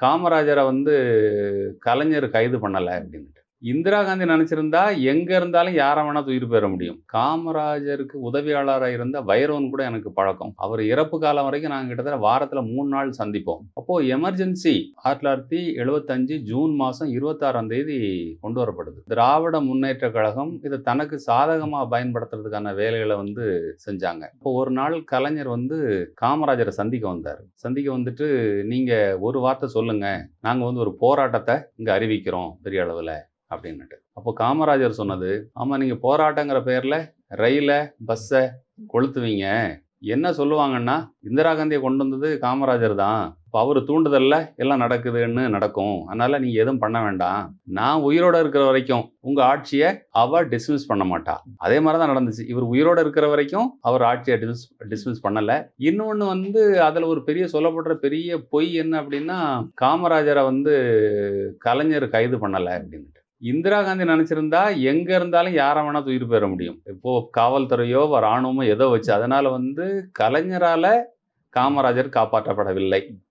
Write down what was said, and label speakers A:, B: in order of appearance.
A: காமராஜரை வந்து கலைஞர் கைது பண்ணல அப்படின்ட்டு. இந்திரா காந்தி நினைச்சிருந்தா எங்க இருந்தாலும் யார வேணா தூக்கிட்டு போயிற முடியும். காமராஜருக்கு உதவியாளரா இருந்த வைரவன் கூட எனக்கு பழக்கம். அவர் இறப்பு காலம் வரைக்கும் நாங்க கிட்டத்தட்ட வாரத்துல 3 நாள் சந்திப்போம். அப்போ எமர்ஜென்சி 1975 ஜூன் மாசம் 26ஆம் தேதி கொண்டு வரப்படுது. திராவிட முன்னேற்றக் கழகம் இத தனக்கு சாதகமா பயன்படுத்துறதுக்கான வேலைகள வந்து செஞ்சாங்க. அப்போ ஒரு நாள் கலைஞர் வந்து காமராஜர சந்திக்க வந்தாரு. சந்திக்க வந்துட்டு, "நீங்க ஒரு வார்த்த சொல்லுங்க. நாங்க வந்து ஒரு போராட்டத்த இங்க அறிவிக்கிறோம் பெரிய அளவுல." அப்படின்னுட்டு. அப்போ காமராஜர் சொன்னது, "ஆமா நீங்க போராட்டங்கிற பேர்ல ரயில, பஸ்ஸ கொளுத்துவீங்க. என்ன சொல்லுவாங்கன்னா, இந்திரா காந்திய கொண்டு வந்தது காமராஜர் தான். இப்ப அவரு தூண்டுதல்ல எல்லாம் நடக்குதுன்னு நடக்கும். அதனால நீங்க எதுவும் பண்ண வேண்டாம். நான் உயிரோட இருக்கிற வரைக்கும் உங்க ஆட்சிய அவ டிஸ்மிஸ் பண்ண மாட்டா." அதே மாரி தான் நடந்துச்சு. இவர் உயிரோட இருக்கிற வரைக்கும் அவர் ஆட்சிய டிஸ்மிஸ் பண்ணல. இன்னொன்னு வந்து அதுல ஒரு பெரிய சொல்லப்படுற பெரிய பொய் என்ன அப்படின்னா, காமராஜர வந்து கலைஞர் கைது பண்ணல அப்படின்னுட்டு. இந்திரா காந்தி நினைச்சிருந்தா எங்க இருந்தாலும் யார வேணா தூக்கிட்டு போயிற முடியும். இப்போ காவல்துறையோ, ராணுவமோ ஏதோ வச்சு. அதனால வந்து கலைஞரால காமராஜர் காப்பாற்றப்படவில்லை.